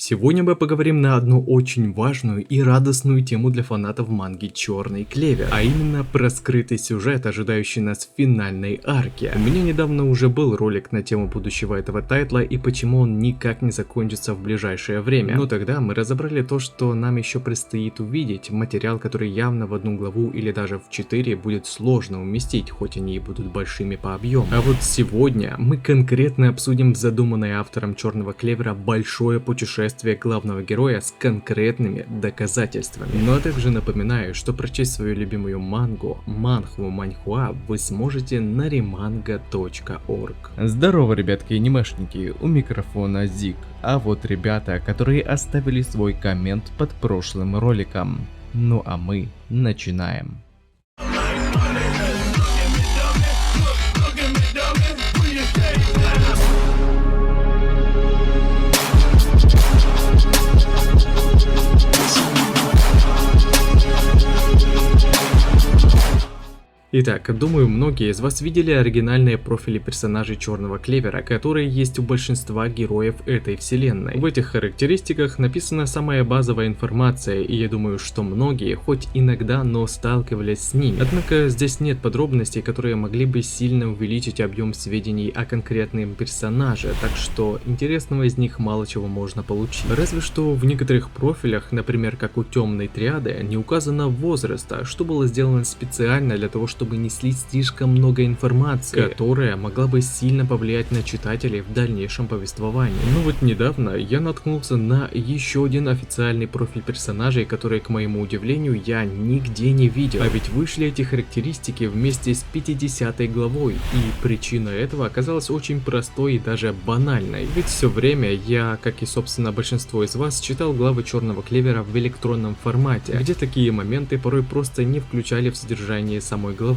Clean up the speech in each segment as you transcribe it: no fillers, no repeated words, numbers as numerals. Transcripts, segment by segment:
Сегодня мы поговорим на одну очень важную и радостную тему для фанатов манги Черный Клевер, а именно про скрытый сюжет, ожидающий нас в финальной арке. У меня недавно уже был ролик на тему будущего этого тайтла и почему он никак не закончится в ближайшее время. Но тогда мы разобрали то, что нам еще предстоит увидеть, материал, который явно в одну главу или даже в 4 будет сложно уместить, хоть они и будут большими по объему. А вот сегодня мы конкретно обсудим задуманное автором Черного Клевера большое путешествие главного героя с конкретными доказательствами. Ну а также напоминаю, что прочесть свою любимую мангу, манхву маньхуа, вы сможете на remanga.org. Здорово, ребятки и анимешники, у микрофона Зик. А вот ребята, которые оставили свой коммент под прошлым роликом. Ну а мы начинаем. Итак, думаю, многие из вас видели оригинальные профили персонажей Черного Клевера, которые есть у большинства героев этой вселенной. В этих характеристиках написана самая базовая информация, и я думаю, что многие, хоть иногда, но сталкивались с ними. Однако здесь нет подробностей, которые могли бы сильно увеличить объем сведений о конкретном персонаже, так что интересного из них мало чего можно получить. Разве что в некоторых профилях, например, как у Темной Триады, не указано возраста, что было сделано специально для того, чтобы не слить слишком много информации, которая могла бы сильно повлиять на читателей в дальнейшем повествовании. Ну вот недавно я наткнулся на еще один официальный профиль персонажей, который, к моему удивлению, я нигде не видел. А ведь вышли эти характеристики вместе с 50 главой, и причина этого оказалась очень простой и даже банальной. Ведь все время я, как и собственно большинство из вас, читал главы Черного Клевера в электронном формате, где такие моменты порой просто не включали в содержание самой главы.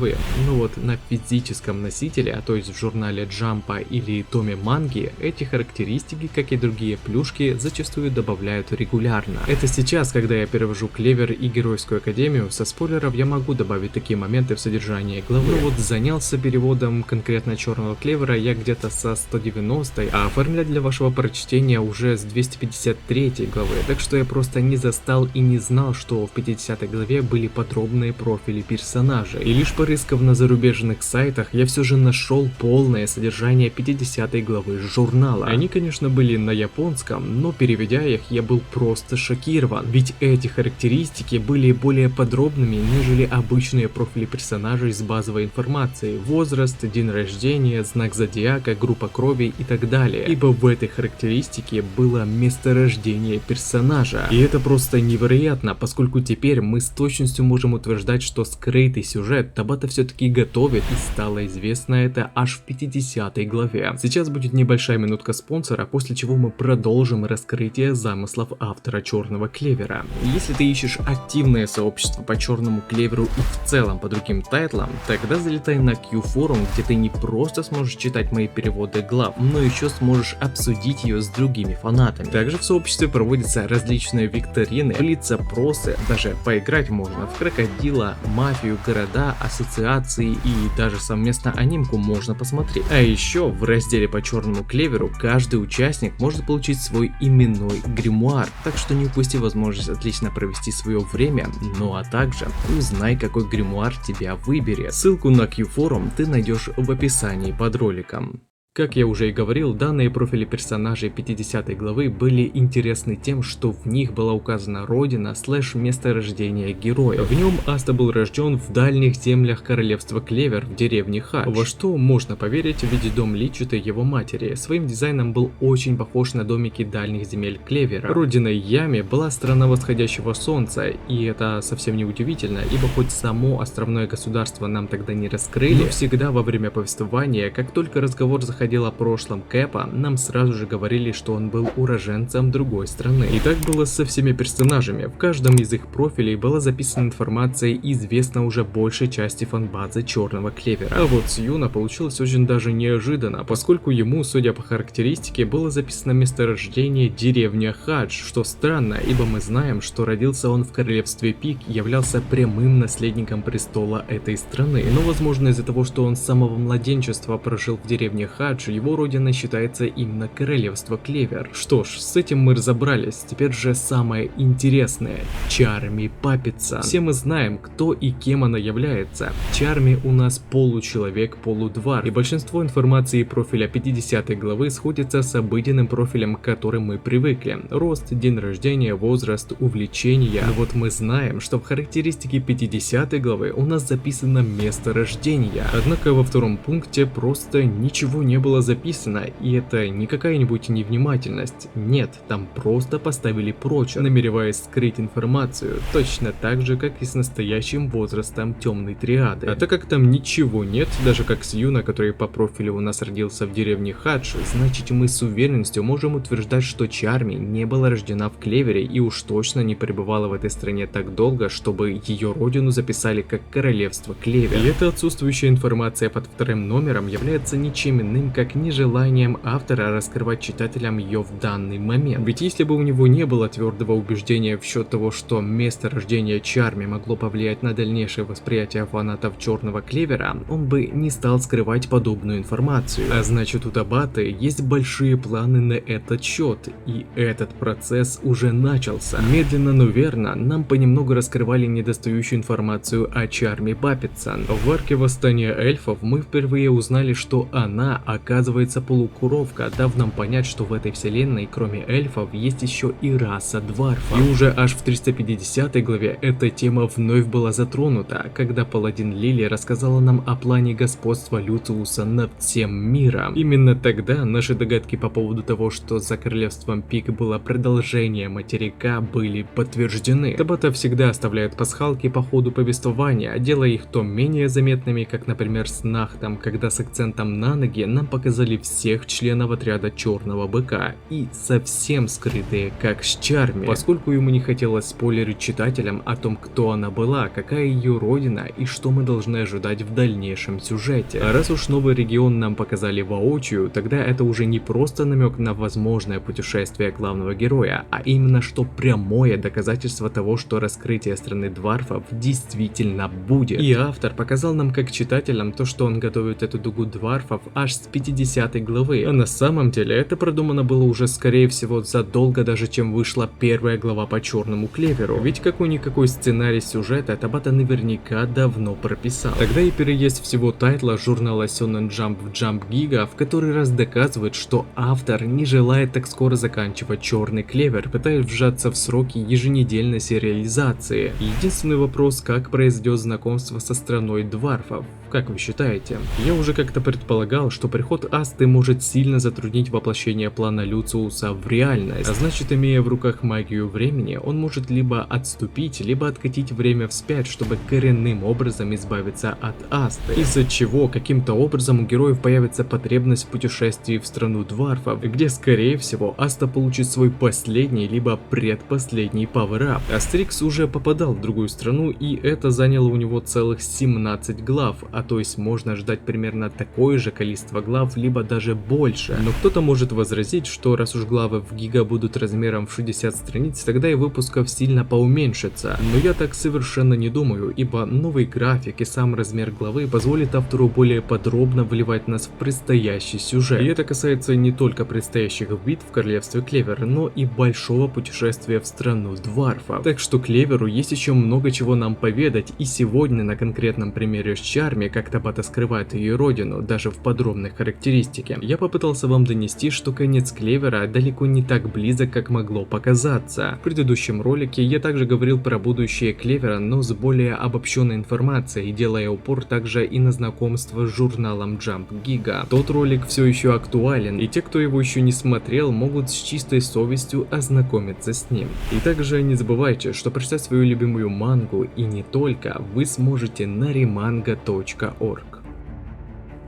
Ну вот на физическом носителе, а то есть в журнале Джампа или томе манги, эти характеристики, как и другие плюшки, зачастую добавляют регулярно. Это сейчас, когда я перевожу Клевер и Геройскую Академию, со спойлеров я могу добавить такие моменты в содержание главы. Ну вот занялся переводом конкретно Черного Клевера я где-то со 190, а оформлять для вашего прочтения уже с 253 главы, так что я просто не застал и не знал, что в 50 главе были подробные профили персонажей. И лишь порыскав на зарубежных сайтах, я все же нашел полное содержание 50 главы журнала. Они, конечно, были на японском, но переведя их, я был просто шокирован, ведь эти характеристики были более подробными, нежели обычные профили персонажей с базовой информацией: возраст, день рождения, знак зодиака, группа крови и так далее. Ибо в этой характеристике было месторождение персонажа. И это просто невероятно, поскольку теперь мы с точностью можем утверждать, что скрытый сюжет Табата все-таки готовит, и стало известно это аж в 50 главе. Сейчас будет небольшая минутка спонсора, после чего мы продолжим раскрытие замыслов автора Черного Клевера. Если ты ищешь активное сообщество по Черному Клеверу и в целом по другим тайтлам, тогда залетай на Q-форум, где ты не просто сможешь читать мои переводы глав, но еще сможешь обсудить ее с другими фанатами. Также в сообществе проводятся различные викторины, блиц-опросы, даже поиграть можно в крокодила, мафию, города, ассоциации и даже совместно анимку можно посмотреть. А еще в разделе по Черному Клеверу каждый участник может получить свой именной гримуар, так что не упусти возможность отлично провести свое время, ну а также узнай, какой гримуар тебя выберет. Ссылку на Q-форум ты найдешь в описании под роликом. Как я уже и говорил, данные профили персонажей 50 главы были интересны тем, что в них была указана родина / место рождения героя. В нем Аста был рожден в дальних землях королевства Клевер в деревне Хадж, во что можно поверить, видя дом Личиты его матери. Своим дизайном был очень похож на домики дальних земель Клевера. Родиной Ями была страна восходящего солнца, и это совсем не удивительно, ибо хоть само островное государство нам тогда не раскрыли, но всегда во время повествования, как только разговор заходил о прошлом Кэпа, нам сразу же говорили, что он был уроженцем другой страны. И так было со всеми персонажами. В каждом из их профилей была записана информация, известна уже большей части фанбазы Черного Клевера. А вот с Юна получилось очень даже неожиданно, поскольку ему, судя по характеристике, было записано месторождение деревня Хадж, что странно, ибо мы знаем, что родился он в королевстве Пик и являлся прямым наследником престола этой страны. Но возможно из-за того, что он с самого младенчества прожил в деревне Хадж, Хадж, его родина считается именно королевство Клевер. Что ж, с этим мы разобрались, теперь же самое интересное – Чарми Паппетсон. Все мы знаем, кто и кем она является. Чарми у нас получеловек, полудварф, и большинство информации профиля 50 главы сходится с обыденным профилем, к которым мы привыкли. Рост, день рождения, возраст, увлечения. Но вот мы знаем, что в характеристике 50 главы у нас записано место рождения. Однако во втором пункте просто ничего не было записано, и это не какая-нибудь невнимательность. Нет, там просто поставили прочь, намереваясь скрыть информацию, точно так же, как и с настоящим возрастом темной триады. А так как там ничего нет, даже как с Юна, который по профилю у нас родился в деревне Хадж, значит мы с уверенностью можем утверждать, что Чарми не была рождена в Клевере и уж точно не пребывала в этой стране так долго, чтобы ее родину записали как королевство Клевер. И эта отсутствующая информация под вторым номером является ничем иным, как нежеланием автора раскрывать читателям ее в данный момент. Ведь если бы у него не было твердого убеждения в счет того, что место рождения Чарми могло повлиять на дальнейшее восприятие фанатов Черного Клевера, он бы не стал скрывать подобную информацию. А значит, у Табаты есть большие планы на этот счет, и этот процесс уже начался. Медленно, но верно, нам понемногу раскрывали недостающую информацию о Чарми Паппетсон. В арке Восстания эльфов мы впервые узнали, что она, оказывается, полукуровка, дав нам понять, что в этой вселенной, кроме эльфов, есть еще и раса дварфов. И уже аж в 350 главе эта тема вновь была затронута, когда паладин Лили рассказала нам о плане господства Люциуса над всем миром. Именно тогда наши догадки по поводу того, что за королевством Пик было продолжение материка, были подтверждены. Табата всегда оставляет пасхалки по ходу повествования, делая их то менее заметными, как, например, с Нахтом, когда с акцентом на ноги нам показали всех членов отряда Черного Быка, и совсем скрытые, как с Чарми, поскольку ему не хотелось спойлерить читателям о том, кто она была, какая ее родина и что мы должны ожидать в дальнейшем сюжете. А раз уж новый регион нам показали воочию, тогда это уже не просто намек на возможное путешествие главного героя, а именно что прямое доказательство того, что раскрытие страны дварфов действительно будет. И автор показал нам как читателям то, что он готовит эту дугу дварфов аж с 50 главы, а на самом деле это продумано было уже скорее всего задолго даже чем вышла первая глава по Черному Клеверу, ведь какой-никакой сценарий сюжета Табата наверняка давно прописал. Тогда и переезд всего тайтла журнала Shonen Jump в Jump Giga в который раз доказывает, что автор не желает так скоро заканчивать Черный Клевер, пытаясь вжаться в сроки еженедельной сериализации. Единственный вопрос, как произойдет знакомство со страной дварфов. Как вы считаете? Я уже как-то предполагал, что приход Асты может сильно затруднить воплощение плана Люциуса в реальность, а значит, имея в руках магию времени, он может либо отступить, либо откатить время вспять, чтобы коренным образом избавиться от Асты, из-за чего каким-то образом у героев появится потребность в путешествии в страну дварфов, где скорее всего Аста получит свой последний либо предпоследний пауэрап. Астерикс уже попадал в другую страну, и это заняло у него целых 17 глав, а то есть можно ждать примерно такое же количество глав, либо даже больше. Но кто-то может возразить, что раз уж главы в Гига будут размером в 60 страниц, тогда и выпусков сильно поуменьшится. Но я так совершенно не думаю, ибо новый график и сам размер главы позволит автору более подробно вливать нас в предстоящий сюжет. И это касается не только предстоящих битв в королевстве Клевер, но и большого путешествия в страну дварфов. Так что Клеверу есть еще много чего нам поведать, и сегодня на конкретном примере с Чарми, как Табата скрывает ее родину, даже в подробной характеристике, я попытался вам донести, что конец Клевера далеко не так близок, как могло показаться. В предыдущем ролике я также говорил про будущее Клевера, но с более обобщенной информацией, делая упор также и на знакомство с журналом Jump Giga. Тот ролик все еще актуален, и те, кто его еще не смотрел, могут с чистой совестью ознакомиться с ним. И также не забывайте, что прочитать свою любимую мангу и не только вы сможете на remanga.org.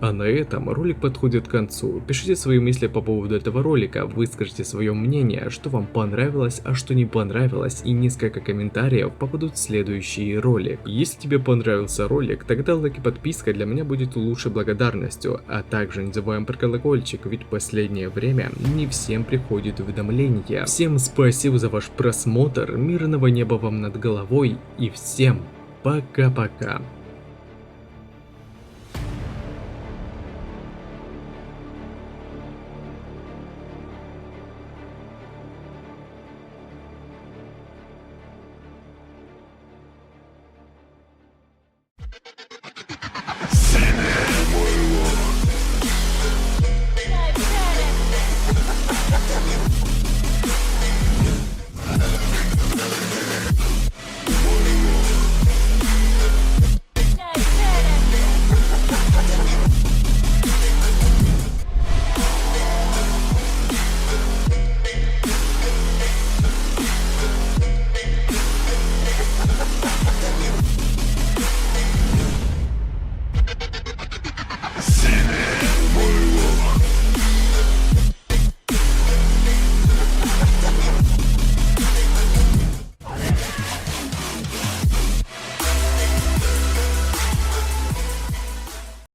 А на этом ролик подходит к концу. Пишите свои мысли по поводу этого ролика, выскажите свое мнение, что вам понравилось, а что не понравилось, и несколько комментариев попадут в следующий ролик. Если тебе понравился ролик, тогда лайк и подписка для меня будет лучшей благодарностью, а также не забываем про колокольчик, ведь в последнее время не всем приходит уведомления. Всем спасибо за ваш просмотр, мирного неба вам над головой и всем пока-пока.